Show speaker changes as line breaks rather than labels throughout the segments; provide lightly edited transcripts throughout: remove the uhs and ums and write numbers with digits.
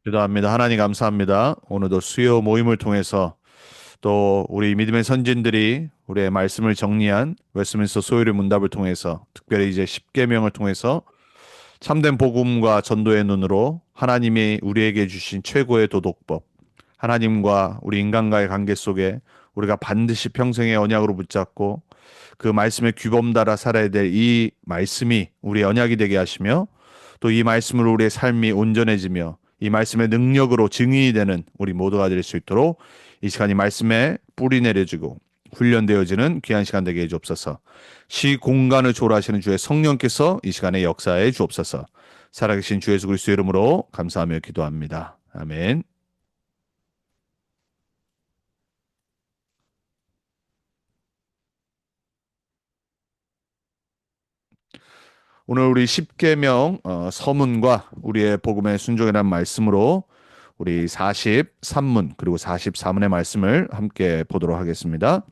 기도합니다. 하나님 감사합니다. 오늘도 수요 모임을 통해서 또 우리 믿음의 선진들이 우리의 말씀을 정리한 웨스민스터 소요리 문답을 통해서 특별히 이제 십계명을 통해서 참된 복음과 전도의 눈으로 하나님이 우리에게 주신 최고의 도덕법, 하나님과 우리 인간과의 관계 속에 우리가 반드시 평생의 언약으로 붙잡고 그 말씀에 규범 따라 살아야 될 이 말씀이 우리의 언약이 되게 하시며 또 이 말씀으로 우리의 삶이 온전해지며 이 말씀의 능력으로 증인이 되는 우리 모두가 될 수 있도록 이 시간이 말씀에 뿌리 내려지고 훈련되어지는 귀한 시간 되게 해 주옵소서. 시 공간을 초월하시는 주의 성령께서 이 시간에 역사해 주옵소서. 살아계신 주 예수 그리스도 이름으로 감사하며 기도합니다. 아멘. 오늘 우리 십계명 서문과 우리의 복음의 순종이라는 말씀으로 우리 43문 그리고 44문의 말씀을 함께 보도록 하겠습니다.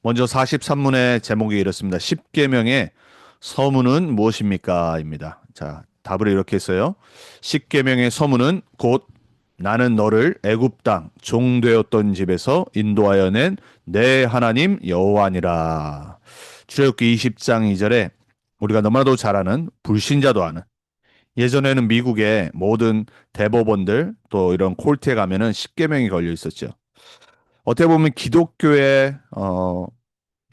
먼저 43문의 제목이 이렇습니다. 십계명의 서문은 무엇입니까? 입니다. 자, 답을 이렇게 했어요. 십계명의 서문은 곧 나는 너를 애굽 땅 종되었던 집에서 인도하여 낸 내 하나님 여호와니라. 출애굽기 20장 2절에 우리가 너무나도 잘 아는 불신자도 아는 예전에는 미국의 모든 대법원들 또 이런 콜트에 가면은 십계명이 걸려 있었죠. 어떻게 보면 기독교의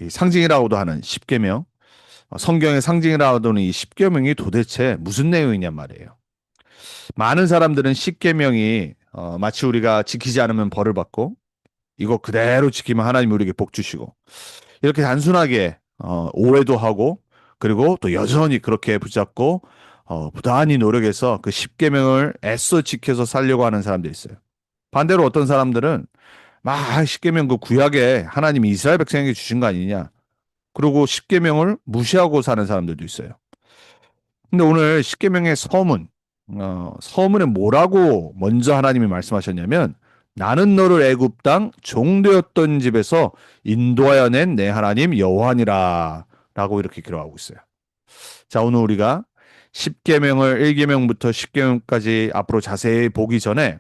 이 상징이라고도 하는 십계명, 성경의 상징이라고도 하는 이 십계명이 도대체 무슨 내용이냐 말이에요. 많은 사람들은 십계명이 마치 우리가 지키지 않으면 벌을 받고 이거 그대로 지키면 하나님 우리에게 복 주시고 이렇게 단순하게 오해도 하고 그리고 또 여전히 그렇게 붙잡고 부단히 노력해서 그 십계명을 애써 지켜서 살려고 하는 사람들이 있어요. 반대로 어떤 사람들은 막 십계명 그 구약에 하나님이 이스라엘 백성에게 주신 거 아니냐. 그리고 십계명을 무시하고 사는 사람들도 있어요. 근데 오늘 십계명의 서문, 서문에 뭐라고 먼저 하나님이 말씀하셨냐면 나는 너를 애굽 땅 종되었던 집에서 인도하여 낸 내 하나님 여호와니라 라고 이렇게 기록하고 있어요. 자, 오늘 우리가 십계명을 1계명부터 십계명까지 앞으로 자세히 보기 전에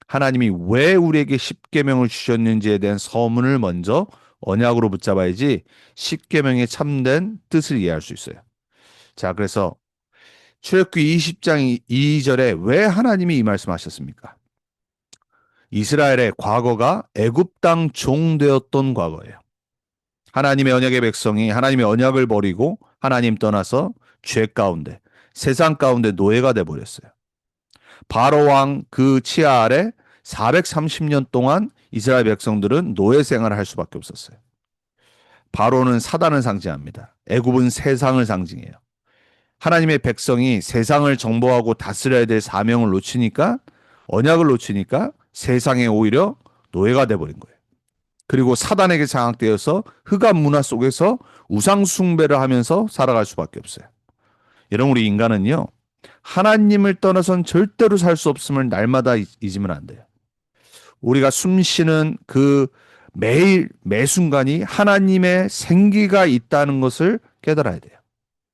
하나님이 왜 우리에게 십계명을 주셨는지에 대한 서문을 먼저 언약으로 붙잡아야지 십계명의 참된 뜻을 이해할 수 있어요. 자, 그래서 출애굽기 20장 2절에 왜 하나님이 이 말씀하셨습니까? 이스라엘의 과거가 애굽 땅 종되었던 과거예요. 하나님의 언약의 백성이 하나님의 언약을 버리고 하나님 떠나서 죄 가운데 세상 가운데 노예가 돼 버렸어요. 바로 왕 그 치하 아래 430년 동안 이스라엘 백성들은 노예 생활을 할 수밖에 없었어요. 바로는 사단을 상징합니다. 애굽은 세상을 상징해요. 하나님의 백성이 세상을 정복하고 다스려야 될 사명을 놓치니까 언약을 놓치니까 세상에 오히려 노예가 돼버린 거예요. 그리고 사단에게 장악되어서 흑암 문화 속에서 우상 숭배를 하면서 살아갈 수밖에 없어요. 이런 우리 인간은요. 하나님을 떠나선 절대로 살 수 없음을 날마다 잊으면 안 돼요. 우리가 숨 쉬는 그 매일 매 순간이 하나님의 생기가 있다는 것을 깨달아야 돼요.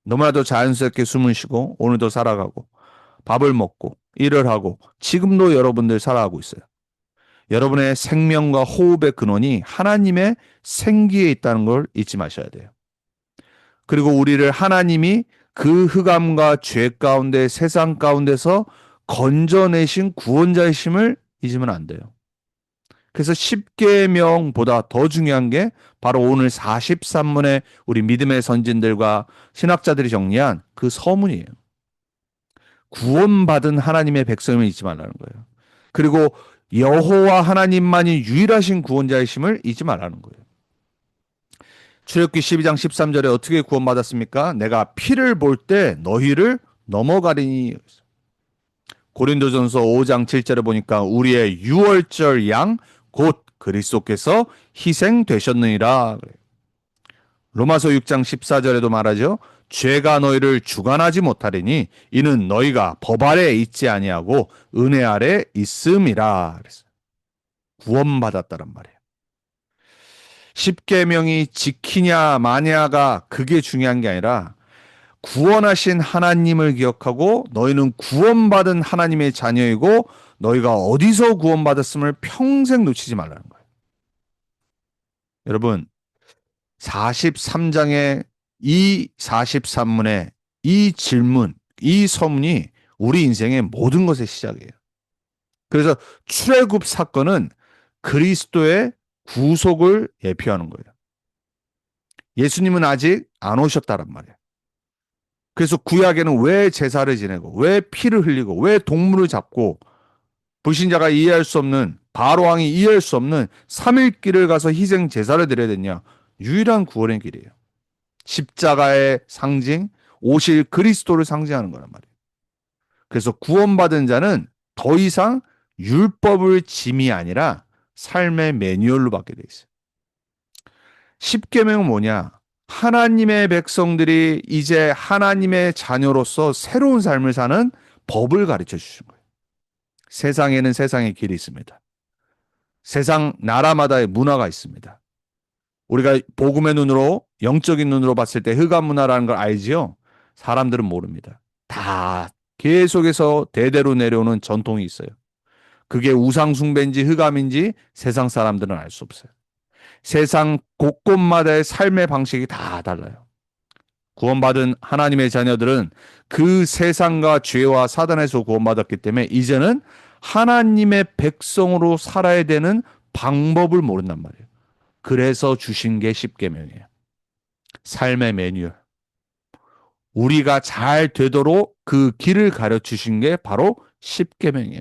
너무나도 자연스럽게 숨을 쉬고 오늘도 살아가고 밥을 먹고 일을 하고 지금도 여러분들 살아가고 있어요. 여러분의 생명과 호흡의 근원이 하나님의 생기에 있다는 걸 잊지 마셔야 돼요. 그리고 우리를 하나님이 그 흑암과 죄 가운데 세상 가운데서 건져내신 구원자이심을 잊으면 안 돼요. 그래서 십계명보다 더 중요한 게 바로 오늘 43문의 우리 믿음의 선진들과 신학자들이 정리한 그 서문이에요. 구원받은 하나님의 백성을 잊지 말라는 거예요. 그리고 여호와 하나님만이 유일하신 구원자이심을 잊지 말라는 거예요. 출애굽기 12장 13절에 어떻게 구원받았습니까? 내가 피를 볼 때 너희를 넘어가리니. 고린도전서 5장 7절에 보니까 우리의 유월절 양 곧 그리스도께서 희생되셨느니라. 로마서 6장 14절에도 말하죠. 죄가 너희를 주관하지 못하리니 이는 너희가 법 아래 있지 아니하고 은혜 아래 있음이라. 그랬어요. 구원받았다란 말이에요. 십계명이 지키냐 마냐가 그게 중요한 게 아니라 구원하신 하나님을 기억하고 너희는 구원받은 하나님의 자녀이고 너희가 어디서 구원받았음을 평생 놓치지 말라는 거예요. 여러분, 43장의 이 43문의 이 질문, 이 서문이 우리 인생의 모든 것의 시작이에요. 그래서 출애굽 사건은 그리스도의 구속을 예표하는 거예요. 예수님은 아직 안 오셨다란 말이에요. 그래서 구약에는 왜 제사를 지내고 왜 피를 흘리고 왜 동물을 잡고 불신자가 이해할 수 없는 바로 왕이 이해할 수 없는 3일 길을 가서 희생 제사를 드려야 되냐. 유일한 구원의 길이에요. 십자가의 상징, 오실 그리스도를 상징하는 거란 말이에요. 그래서 구원받은 자는 더 이상 율법을 짐이 아니라 삶의 매뉴얼로 받게 돼 있어요. 십계명은 뭐냐? 하나님의 백성들이 이제 하나님의 자녀로서 새로운 삶을 사는 법을 가르쳐 주신 거예요. 세상에는 세상의 길이 있습니다. 세상 나라마다의 문화가 있습니다. 우리가 복음의 눈으로 영적인 눈으로 봤을 때 흑암 문화라는 걸 알지요? 사람들은 모릅니다. 다 계속해서 대대로 내려오는 전통이 있어요. 그게 우상 숭배인지 흑암인지 세상 사람들은 알 수 없어요. 세상 곳곳마다의 삶의 방식이 다 달라요. 구원받은 하나님의 자녀들은 그 세상과 죄와 사단에서 구원받았기 때문에 이제는 하나님의 백성으로 살아야 되는 방법을 모른단 말이에요. 그래서 주신 게 십계명이에요. 삶의 매뉴얼. 우리가 잘 되도록 그 길을 가르치신 게 바로 십계명이에요.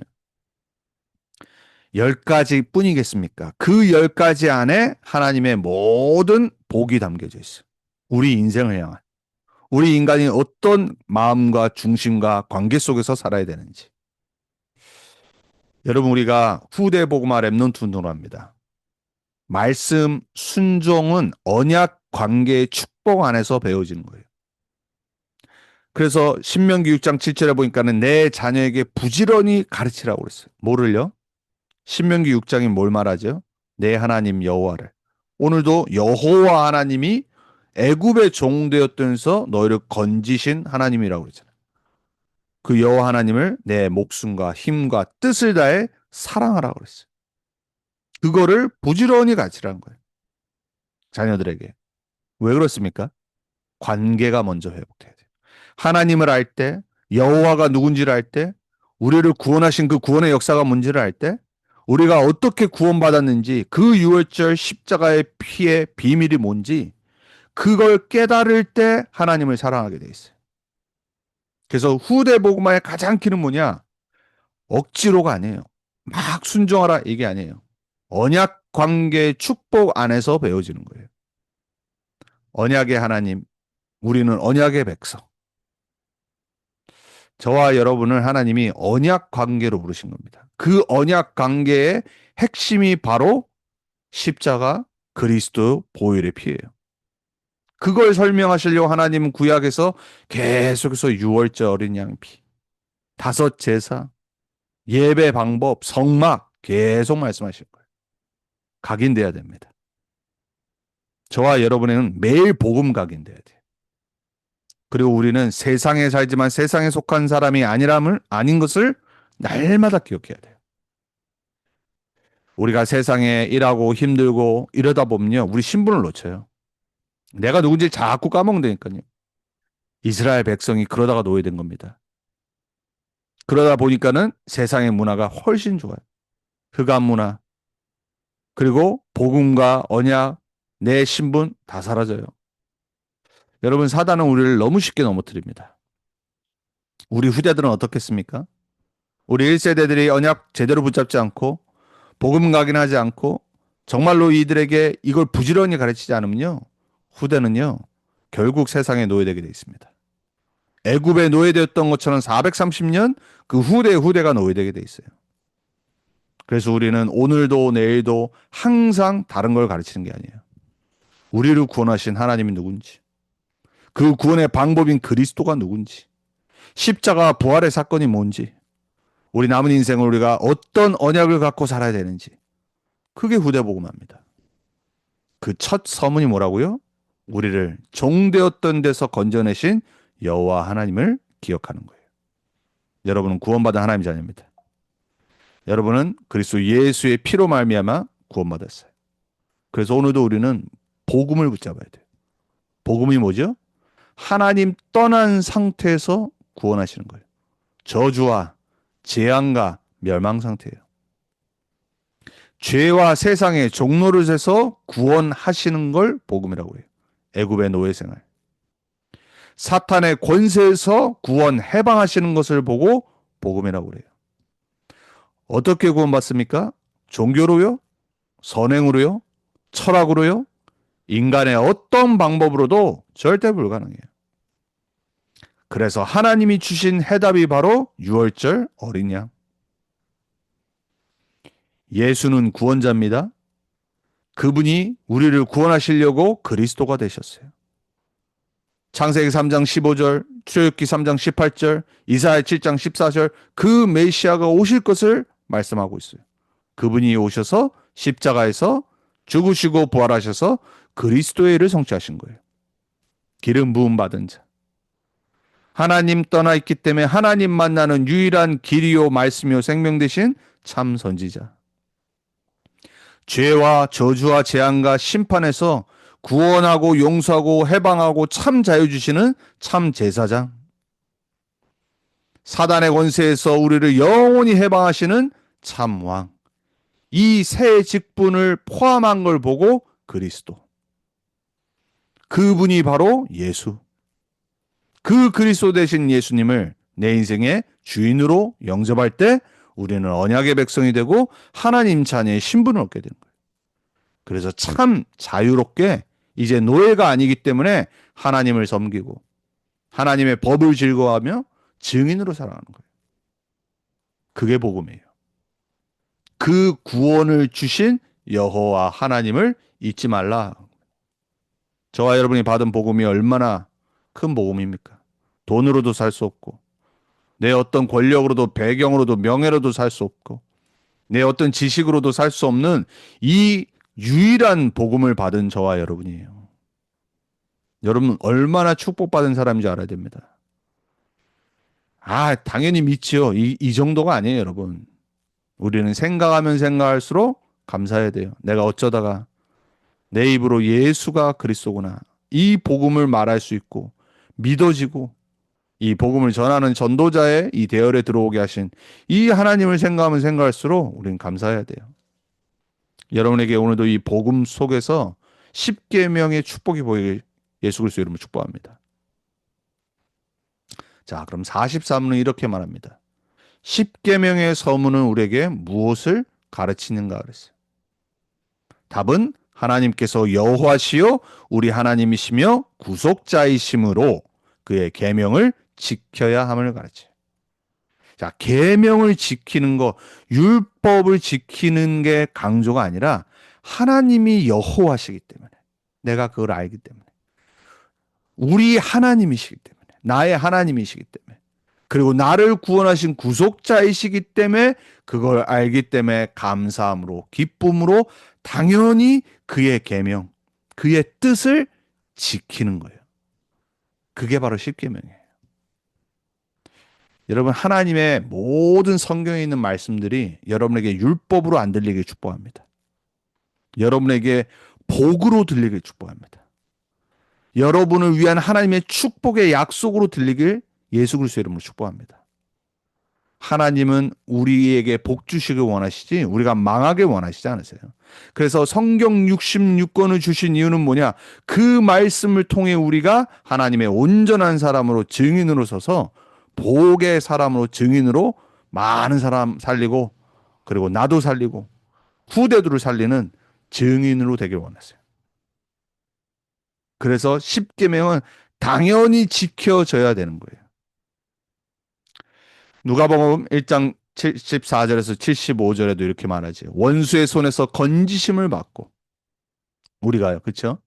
10가지 뿐이겠습니까? 그 10가지 안에 하나님의 모든 복이 담겨져 있어요. 우리 인생을 향한. 우리 인간이 어떤 마음과 중심과 관계 속에서 살아야 되는지. 여러분, 우리가 후대 복음화 랩넌트 운동을 합니다. 말씀 순종은 언약 관계의 축복 안에서 배워지는 거예요. 그래서 신명기 6장 7절에 보니까는 내 자녀에게 부지런히 가르치라고 그랬어요. 뭐를요? 신명기 6장이 뭘 말하죠? 내 하나님 여호와를. 오늘도 여호와 하나님이 애굽의 종 되었던서 너희를 건지신 하나님이라고 그러잖아요. 그 여호와 하나님을 내 목숨과 힘과 뜻을 다해 사랑하라고 그랬어요. 그거를 부지런히 가르치라는 거예요. 자녀들에게. 왜 그렇습니까? 관계가 먼저 회복돼야 돼요. 하나님을 알 때, 여호와가 누군지를 알 때, 우리를 구원하신 그 구원의 역사가 뭔지를 알 때, 우리가 어떻게 구원받았는지, 그 유월절 십자가의 피의 비밀이 뭔지, 그걸 깨달을 때 하나님을 사랑하게 돼 있어요. 그래서 후대 복음화의 가장 키는 뭐냐? 억지로가 아니에요. 막 순종하라 이게 아니에요. 언약 관계의 축복 안에서 배워지는 거예요. 언약의 하나님, 우리는 언약의 백성. 저와 여러분을 하나님이 언약 관계로 부르신 겁니다. 그 언약 관계의 핵심이 바로 십자가 그리스도 보혈의 피예요. 그걸 설명하시려고 하나님은 구약에서 계속해서 유월절 어린 양 피, 다섯 제사, 예배 방법, 성막 계속 말씀하실 거예요. 각인돼야 됩니다. 저와 여러분에는 매일 복음 각인돼야 돼요. 그리고 우리는 세상에 살지만 세상에 속한 사람이 아닌 것을 날마다 기억해야 돼요. 우리가 세상에 일하고 힘들고 이러다 보면요. 우리 신분을 놓쳐요. 내가 누군지 자꾸 까먹는다니까요. 이스라엘 백성이 그러다가 노예된 겁니다. 그러다 보니까는 세상의 문화가 훨씬 좋아요. 흑암 문화, 그리고 복음과 언약, 내 신분 다 사라져요. 여러분, 사단은 우리를 너무 쉽게 넘어뜨립니다. 우리 후대들은 어떻겠습니까? 우리 1세대들이 언약 제대로 붙잡지 않고 복음 각인하지 않고 정말로 이들에게 이걸 부지런히 가르치지 않으면요. 후대는요. 결국 세상에 노예되게 돼 있습니다. 애굽에 노예되었던 것처럼 430년 그 후대가 노예되게 돼 있어요. 그래서 우리는 오늘도 내일도 항상 다른 걸 가르치는 게 아니에요. 우리를 구원하신 하나님이 누군지, 그 구원의 방법인 그리스도가 누군지, 십자가 부활의 사건이 뭔지, 우리 남은 인생을 우리가 어떤 언약을 갖고 살아야 되는지, 그게 후대복음화입니다. 그 첫 서문이 뭐라고요? 우리를 종되었던 데서 건져내신 여호와 하나님을 기억하는 거예요. 여러분은 구원받은 하나님의 자녀입니다. 여러분은 그리스도 예수의 피로 말미암아 구원받았어요. 그래서 오늘도 우리는 복음을 붙잡아야 돼요. 복음이 뭐죠? 하나님 떠난 상태에서 구원하시는 거예요. 저주와 재앙과 멸망 상태예요. 죄와 세상의 종노릇에서 구원하시는 걸 복음이라고 해요. 애굽의 노예 생활. 사탄의 권세에서 구원 해방하시는 것을 보고 복음이라고 그래요. 어떻게 구원받습니까? 종교로요? 선행으로요? 철학으로요? 인간의 어떤 방법으로도 절대 불가능해요. 그래서 하나님이 주신 해답이 바로 유월절 어린 양. 예수는 구원자입니다. 그분이 우리를 구원하시려고 그리스도가 되셨어요. 창세기 3장 15절, 출애굽기 3장 18절, 이사야 7장 14절 그 메시아가 오실 것을 말씀하고 있어요. 그분이 오셔서 십자가에서 죽으시고 부활하셔서 그리스도의 일을 성취하신 거예요. 기름 부음 받은 자. 하나님 떠나 있기 때문에 하나님 만나는 유일한 길이요 말씀이요 생명 되신 참 선지자. 죄와 저주와 재앙과 심판에서 구원하고 용서하고 해방하고 참 자유 주시는 참 제사장. 사단의 권세에서 우리를 영원히 해방하시는 참 왕. 이 세 직분을 포함한 걸 보고 그리스도. 그분이 바로 예수. 그 그리스도 되신 예수님을 내 인생의 주인으로 영접할 때 우리는 언약의 백성이 되고 하나님 자녀의 신분을 얻게 되는 거예요. 그래서 참 자유롭게 이제 노예가 아니기 때문에 하나님을 섬기고 하나님의 법을 즐거워하며 증인으로 살아가는 거예요. 그게 복음이에요. 그 구원을 주신 여호와 하나님을 잊지 말라. 저와 여러분이 받은 복음이 얼마나 큰 복음입니까? 돈으로도 살 수 없고 내 어떤 권력으로도 배경으로도 명예로도 살 수 없고 내 어떤 지식으로도 살 수 없는 이 유일한 복음을 받은 저와 여러분이에요. 여러분 얼마나 축복받은 사람인지 알아야 됩니다. 당연히 믿지요. 이 정도가 아니에요, 여러분. 우리는 생각하면 생각할수록 감사해야 돼요. 내가 어쩌다가 내 입으로 예수가 그리스도구나. 이 복음을 말할 수 있고 믿어지고 이 복음을 전하는 전도자의 이 대열에 들어오게 하신 이 하나님을 생각하면 생각할수록 우리는 감사해야 돼요. 여러분에게 오늘도 이 복음 속에서 십계명의 축복이 보이길 예수 그리스도 이름으로 축복합니다. 자, 그럼 44문은 이렇게 말합니다. 십계명의 서문은 우리에게 무엇을 가르치는가 그랬어요. 답은 하나님께서 여호와시요 우리 하나님이시며 구속자이심으로 그의 계명을 지켜야 함을 가르쳐요. 자, 계명을 지키는 거, 율법을 지키는 게 강조가 아니라 하나님이 여호와시기 때문에 내가 그걸 알기 때문에 우리 하나님이시기 때문에 나의 하나님이시기 때문에 그리고 나를 구원하신 구속자이시기 때문에 그걸 알기 때문에 감사함으로 기쁨으로 당연히 그의 계명, 그의 뜻을 지키는 거예요. 그게 바로 십계명이에요. 여러분 하나님의 모든 성경에 있는 말씀들이 여러분에게 율법으로 안 들리게 축복합니다. 여러분에게 복으로 들리게 축복합니다. 여러분을 위한 하나님의 축복의 약속으로 들리길 예수 그리스도의 이름으로 축복합니다. 하나님은 우리에게 복 주시길 원하시지 우리가 망하게 원하시지 않으세요. 그래서 성경 66권을 주신 이유는 뭐냐? 그 말씀을 통해 우리가 하나님의 온전한 사람으로 증인으로 서서 복의 사람으로 증인으로 많은 사람 살리고 그리고 나도 살리고 후대들을 살리는 증인으로 되길 원하세요. 그래서 십계명은 당연히 지켜져야 되는 거예요. 누가복음 1장 74절에서 75절에도 이렇게 말하지. 원수의 손에서 건지심을 받고 우리가요. 그렇죠?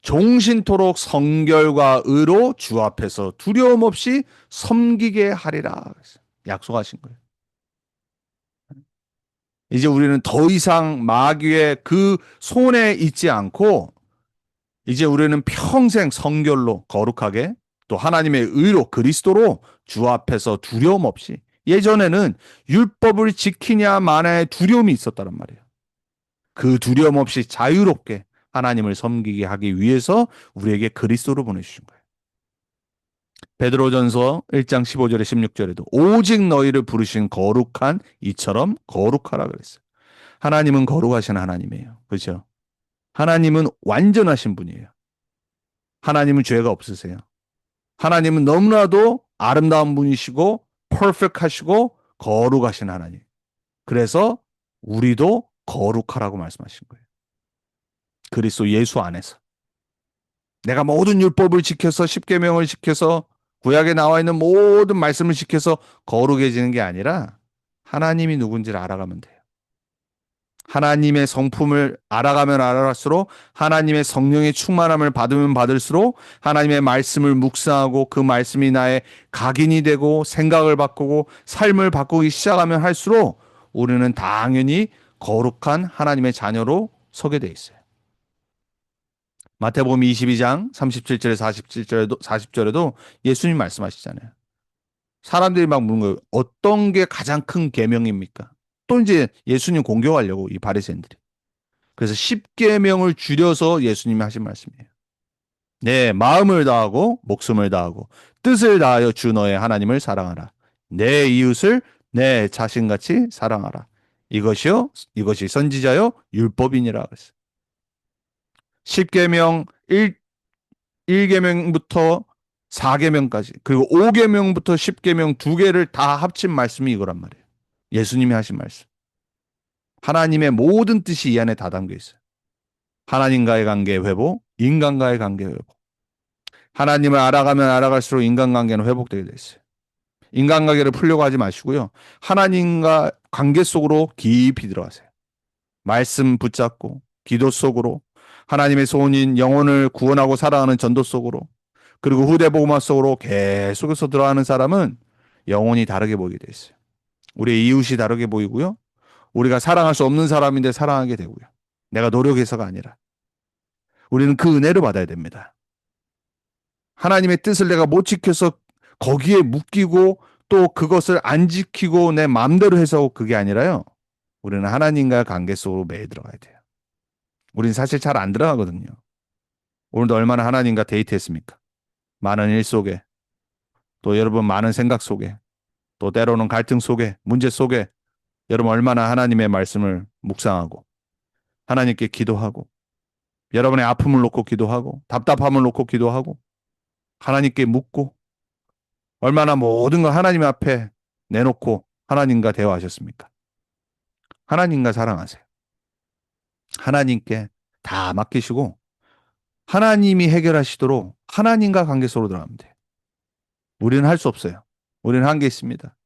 종신토록 성결과 의로 주 앞에서 두려움 없이 섬기게 하리라. 약속하신 거예요. 이제 우리는 더 이상 마귀의 그 손에 있지 않고 이제 우리는 평생 성결로 거룩하게 또 하나님의 의로 그리스도로 주 앞에서 두려움 없이 예전에는 율법을 지키냐 마냐의 두려움이 있었다는 말이에요. 그 두려움 없이 자유롭게 하나님을 섬기게 하기 위해서 우리에게 그리스도를 보내주신 거예요. 베드로전서 1장 15절에 16절에도 오직 너희를 부르신 거룩한 이처럼 거룩하라 그랬어요. 하나님은 거룩하신 하나님이에요. 그렇죠? 하나님은 완전하신 분이에요. 하나님은 죄가 없으세요. 하나님은 너무나도 아름다운 분이시고 퍼펙트하시고 거룩하신 하나님. 그래서 우리도 거룩하라고 말씀하신 거예요. 그리스도 예수 안에서. 내가 모든 율법을 지켜서 십계명을 지켜서 구약에 나와 있는 모든 말씀을 지켜서 거룩해지는 게 아니라 하나님이 누군지를 알아가면 돼요. 하나님의 성품을 알아가면 알아갈수록 하나님의 성령의 충만함을 받으면 받을수록 하나님의 말씀을 묵상하고 그 말씀이 나의 각인이 되고 생각을 바꾸고 삶을 바꾸기 시작하면 할수록 우리는 당연히 거룩한 하나님의 자녀로 서게 돼 있어요. 마태복음 22장 37절에 40절에도 예수님 말씀하시잖아요. 사람들이 막 묻는 거예요. 어떤 게 가장 큰 계명입니까? 또 이제 예수님 공격하려고 이 바리새인들이. 그래서 10계명을 줄여서 예수님이 하신 말씀이에요. 내 마음을 다하고 목숨을 다하고 뜻을 다하여 주 너의 하나님을 사랑하라. 내 이웃을 내 자신같이 사랑하라. 이것이 선지자요 율법이니라 그랬어요. 10계명 1계명부터 4계명까지 그리고 5계명부터 10계명 두 개를 다 합친 말씀이 이거란 말이에요. 예수님이 하신 말씀. 하나님의 모든 뜻이 이 안에 다 담겨 있어요. 하나님과의 관계 회복, 인간과의 관계 회복. 하나님을 알아가면 알아갈수록 인간관계는 회복되게 돼 있어요. 인간관계를 풀려고 하지 마시고요. 하나님과 관계 속으로 깊이 들어가세요. 말씀 붙잡고 기도 속으로 하나님의 소원인 영혼을 구원하고 사랑하는 전도 속으로 그리고 후대복음화 속으로 계속해서 들어가는 사람은 영혼이 다르게 보이게 돼 있어요. 우리의 이웃이 다르게 보이고요. 우리가 사랑할 수 없는 사람인데 사랑하게 되고요. 내가 노력해서가 아니라 우리는 그 은혜를 받아야 됩니다. 하나님의 뜻을 내가 못 지켜서 거기에 묶이고 또 그것을 안 지키고 내 마음대로 해서 그게 아니라요. 우리는 하나님과 관계 속으로 매일 들어가야 돼요. 우리는 사실 잘 안 들어가거든요. 오늘도 얼마나 하나님과 데이트했습니까? 많은 일 속에 또 여러분 많은 생각 속에 또 때로는 갈등 속에 문제 속에 여러분 얼마나 하나님의 말씀을 묵상하고 하나님께 기도하고 여러분의 아픔을 놓고 기도하고 답답함을 놓고 기도하고 하나님께 묻고 얼마나 모든 걸 하나님 앞에 내놓고 하나님과 대화하셨습니까? 하나님과 사랑하세요. 하나님께 다 맡기시고 하나님이 해결하시도록 하나님과 관계 속으로 들어가면 돼요. 우리는 할 수 없어요. 우리는 한계 있습니다.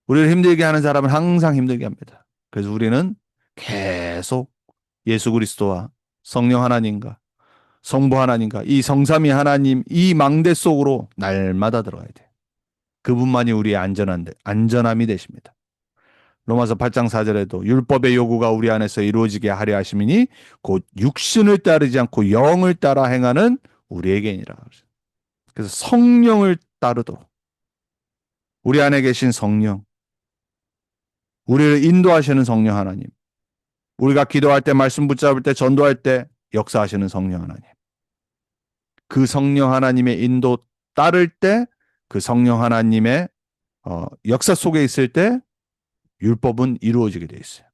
우리를 힘들게 하는 사람은 항상 힘들게 합니다. 그래서 우리는 계속 예수 그리스도와 성령 하나님과 성부 하나님과 이 성삼위 하나님 이 망대 속으로 날마다 들어가야 돼요. 그분만이 우리의 안전함이 되십니다. 로마서 8장 4절에도 율법의 요구가 우리 안에서 이루어지게 하려 하심이니 곧 육신을 따르지 않고 영을 따라 행하는 우리에게니라. 그래서 성령을 따르도록 우리 안에 계신 성령, 우리를 인도하시는 성령 하나님, 우리가 기도할 때 말씀 붙잡을 때 전도할 때 역사하시는 성령 하나님, 그 성령 하나님의 인도 따를 때 그 성령 하나님의 역사 속에 있을 때 율법은 이루어지게 돼 있어요.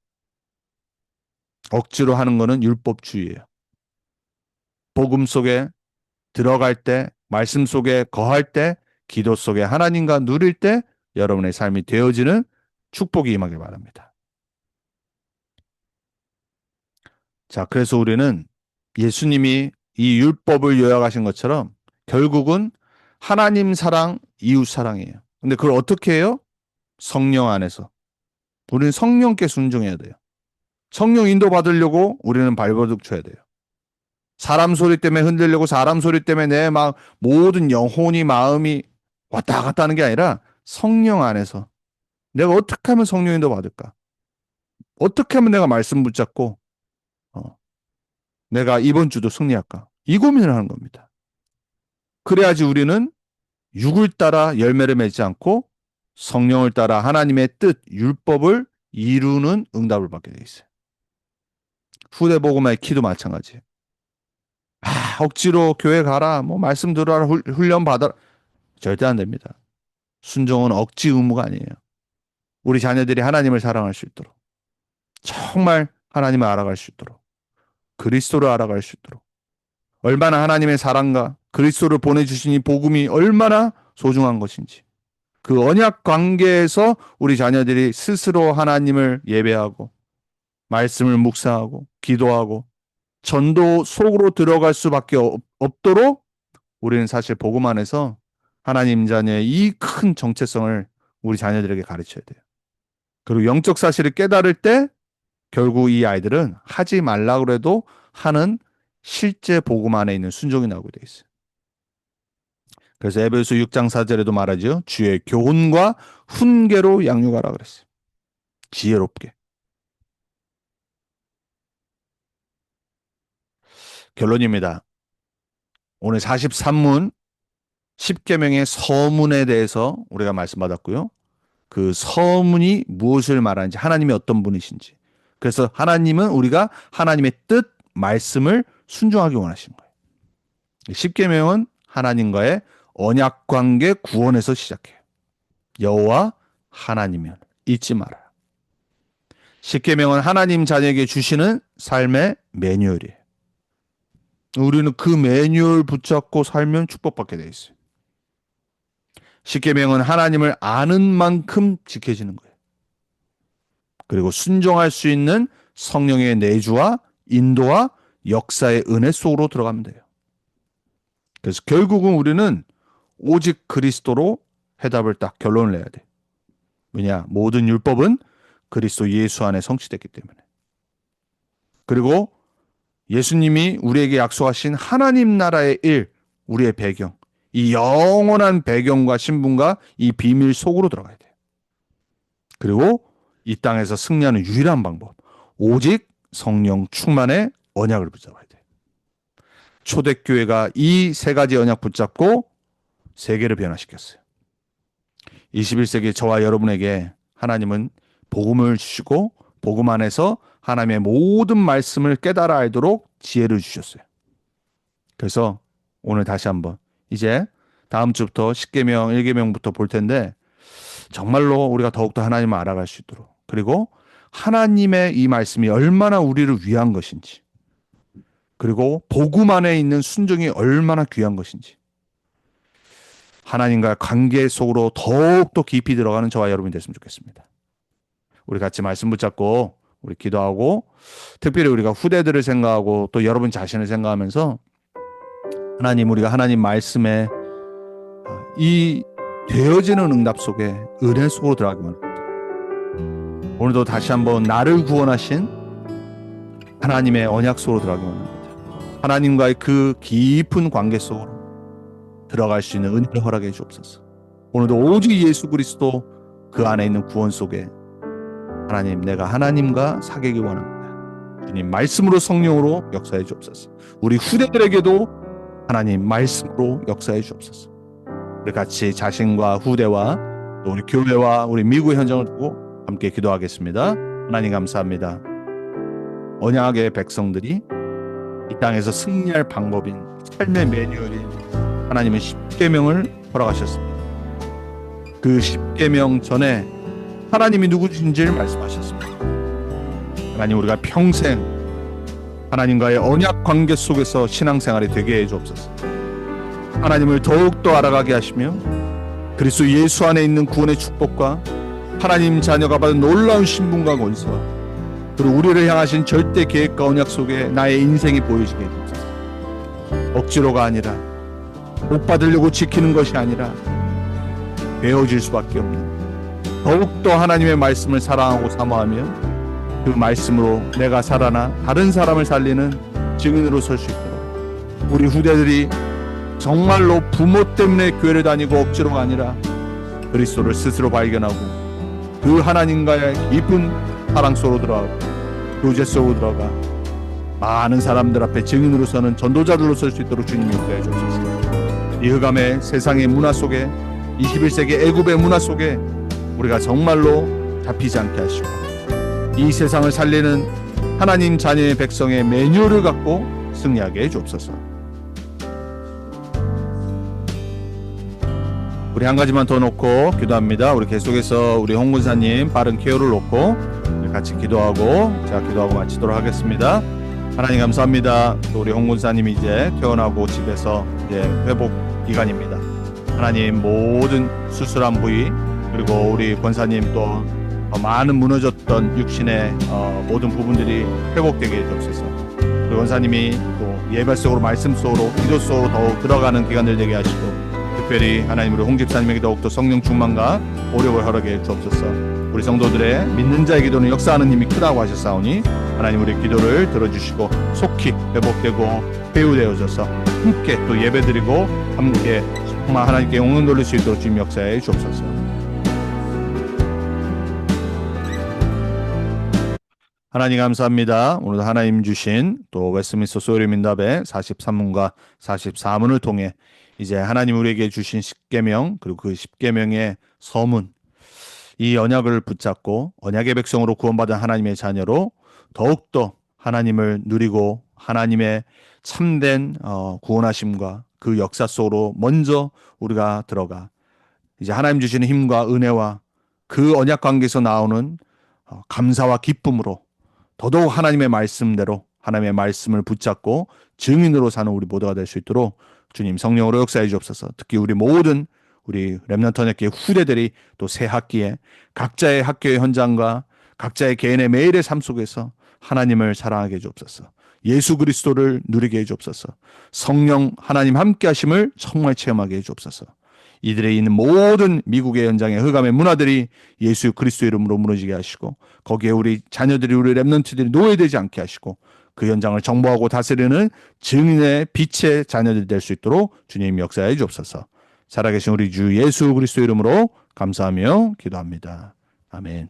억지로 하는 거는 율법주의예요. 복음 속에 들어갈 때, 말씀 속에 거할 때, 기도 속에 하나님과 누릴 때 여러분의 삶이 되어지는 축복이 임하길 바랍니다. 자, 그래서 우리는 예수님이 이 율법을 요약하신 것처럼 결국은 하나님 사랑, 이웃 사랑이에요. 근데 그걸 어떻게 해요? 성령 안에서. 우리는 성령께 순종해야 돼요. 성령 인도 받으려고 우리는 발버둥 쳐야 돼요. 사람 소리 때문에 흔들리고 사람 소리 때문에 내 막 모든 영혼이 마음이 왔다 갔다 하는 게 아니라 성령 안에서 내가 어떻게 하면 성령 인도 받을까? 어떻게 하면 내가 말씀 붙잡고 내가 이번 주도 승리할까? 이 고민을 하는 겁니다. 그래야지 우리는 육을 따라 열매를 맺지 않고 성령을 따라 하나님의 뜻, 율법을 이루는 응답을 받게 돼 있어요. 후대 복음화의 키도 마찬가지예요. 억지로 교회 가라, 뭐 말씀 들어라, 훈련 받아라. 절대 안 됩니다. 순종은 억지 의무가 아니에요. 우리 자녀들이 하나님을 사랑할 수 있도록, 정말 하나님을 알아갈 수 있도록, 그리스도를 알아갈 수 있도록, 얼마나 하나님의 사랑과 그리스도를 보내주신 이 복음이 얼마나 소중한 것인지, 그 언약 관계에서 우리 자녀들이 스스로 하나님을 예배하고 말씀을 묵상하고 기도하고 전도 속으로 들어갈 수밖에 없도록 우리는 사실 복음 안에서 하나님 자녀의 이 큰 정체성을 우리 자녀들에게 가르쳐야 돼요. 그리고 영적 사실을 깨달을 때 결국 이 아이들은 하지 말라고 해도 하는 실제 복음 안에 있는 순종이 나오게 돼 있어요. 그래서 에베소 6장 4절에도 말하죠. 주의 교훈과 훈계로 양육하라 그랬어요. 지혜롭게. 결론입니다. 오늘 43문 10계명의 서문에 대해서 우리가 말씀받았고요. 그 서문이 무엇을 말하는지, 하나님이 어떤 분이신지. 그래서 하나님은 우리가 하나님의 뜻, 말씀을 순종하기 원하시는 거예요. 10계명은 하나님과의 언약 관계 구원에서 시작해요. 여호와 하나님은 잊지 말아요. 10계명은 하나님 자녀에게 주시는 삶의 매뉴얼이에요. 우리는 그 매뉴얼 붙잡고 살면 축복받게 돼 있어요. 10계명은 하나님을 아는 만큼 지켜지는 거예요. 그리고 순종할 수 있는 성령의 내주와 인도와 역사의 은혜 속으로 들어가면 돼요. 그래서 결국은 우리는 오직 그리스도로 해답을 딱 결론을 내야 돼. 왜냐? 모든 율법은 그리스도 예수 안에 성취됐기 때문에. 그리고 예수님이 우리에게 약속하신 하나님 나라의 일, 우리의 배경, 이 영원한 배경과 신분과 이 비밀 속으로 들어가야 돼요. 그리고 이 땅에서 승리하는 유일한 방법, 오직 성령 충만의 언약을 붙잡아야 돼요. 초대교회가 이 세 가지 언약 붙잡고 세계를 변화시켰어요. 21세기 저와 여러분에게 하나님은 복음을 주시고 복음 안에서 하나님의 모든 말씀을 깨달아 알도록 지혜를 주셨어요. 그래서 오늘 다시 한번 이제 다음 주부터 10계명, 1계명부터 볼 텐데 정말로 우리가 더욱더 하나님을 알아갈 수 있도록, 그리고 하나님의 이 말씀이 얼마나 우리를 위한 것인지, 그리고 복음 안에 있는 순종이 얼마나 귀한 것인지, 하나님과의 관계 속으로 더욱더 깊이 들어가는 저와 여러분이 됐으면 좋겠습니다. 우리 같이 말씀 붙잡고 우리 기도하고, 특별히 우리가 후대들을 생각하고 또 여러분 자신을 생각하면서 하나님, 우리가 하나님 말씀에 이 되어지는 응답 속에 은혜 속으로 들어가기만 합니다. 오늘도 다시 한번 나를 구원하신 하나님의 언약 속으로 들어가기만 합니다. 하나님과의 그 깊은 관계 속으로 들어갈 수 있는 은혜를 허락해 주옵소서. 오늘도 오직 예수 그리스도 그 안에 있는 구원 속에 하나님, 내가 하나님과 사귀기 원합니다. 주님 말씀으로, 성령으로 역사해 주옵소서. 우리 후대들에게도 하나님 말씀으로 역사해 주옵소서. 우리 같이 자신과 후대와 또 우리 교회와 우리 미국 현장을 두고 함께 기도하겠습니다. 하나님 감사합니다. 언약의 백성들이 이 땅에서 승리할 방법인 삶의 매뉴얼인 하나님은 10계명을 허락하셨습니다. 그 10계명 전에 하나님이 누구신지를 말씀하셨습니다. 하나님, 우리가 평생 하나님과의 언약 관계 속에서 신앙생활이 되게 해 주옵소서. 하나님을 더욱더 알아가게 하시며 그리스도 예수 안에 있는 구원의 축복과 하나님 자녀가 받은 놀라운 신분과 권세와 그리고 우리를 향하신 절대 계획과 언약 속에 나의 인생이 보여지게 해주옵소서. 억지로가 아니라, 못 받으려고 지키는 것이 아니라 배워질 수밖에 없는, 더욱더 하나님의 말씀을 사랑하고 사모하며 그 말씀으로 내가 살아나 다른 사람을 살리는 증인으로 설 수 있도록, 우리 후대들이 정말로 부모 때문에 교회를 다니고 억지로가 아니라 그리스도를 스스로 발견하고 그 하나님과의 깊은 사랑 속으로 들어가고 교제 속으로 들어가 많은 사람들 앞에 증인으로 서는 전도자들로 설 수 있도록 주님 역사해 주옵소서. 이 흑암의 세상의 문화 속에 21세기 애굽의 문화 속에 우리가 정말로 잡히지 않게 하시고 이 세상을 살리는 하나님 자녀의 백성의 매뉴얼을 갖고 승리하게 해주옵소서. 우리 한 가지만 더 놓고 기도합니다. 우리 계속해서 우리 홍 군사님 빠른 케어를 놓고 같이 기도하고 제가 기도하고 마치도록 하겠습니다. 하나님 감사합니다. 또 우리 홍 군사님이 이제 퇴원하고 집에서 이제 회복 기간입니다. 하나님 모든 수술한 부위 그리고 우리 권사님 또 많은 무너졌던 육신의 모든 부분들이 회복되게 해주옵소서. 우리 권사님이 또 예배 속으로 말씀 속으로 기도 속으로 더욱 들어가는 기간들 되게 하시고 특별히 하나님 우리 홍 집사님에게 더욱더 성령 충만과 오력을 허락해 주옵소서. 우리 성도들의 믿는 자의 기도는 역사하는 힘이 크다고 하셨사오니 하나님 우리 기도를 들어주시고 속히 회복되고 회유되어져서 함께 또 예배드리고 함께 정말 하나님께 영광 돌릴 수 있도록 주님 역사해 주옵소서. 하나님 감사합니다. 오늘도 하나님 주신 또 웨스트민스터 소요리민답의 43문과 44문을 통해 이제 하나님 우리에게 주신 십계명 그리고 그 십계명의 서문 이 언약을 붙잡고 언약의 백성으로 구원받은 하나님의 자녀로 더욱더 하나님을 누리고 하나님의 참된 구원하심과 그 역사 속으로 먼저 우리가 들어가 이제 하나님 주시는 힘과 은혜와 그 언약 관계에서 나오는 감사와 기쁨으로 더더욱 하나님의 말씀대로 하나님의 말씀을 붙잡고 증인으로 사는 우리 모두가 될 수 있도록 주님 성령으로 역사해 주옵소서. 특히 우리 모든 우리 렘넌트 언약교회 후대들이 또 새 학기에 각자의 학교의 현장과 각자의 개인의 매일의 삶 속에서 하나님을 사랑하게 해 주옵소서. 예수 그리스도를 누리게 해 주옵소서. 성령 하나님 함께 하심을 정말 체험하게 해 주옵소서. 이들에 있는 모든 미국의 현장의 흑암의 문화들이 예수 그리스도 이름으로 무너지게 하시고 거기에 우리 자녀들이 우리 렘넌트들이 노예되지 않게 하시고 그 현장을 정보하고 다스리는 증인의 빛의 자녀들이 될 수 있도록 주님 역사해 주옵소서. 살아계신 우리 주 예수 그리스도 이름으로 감사하며 기도합니다. 아멘.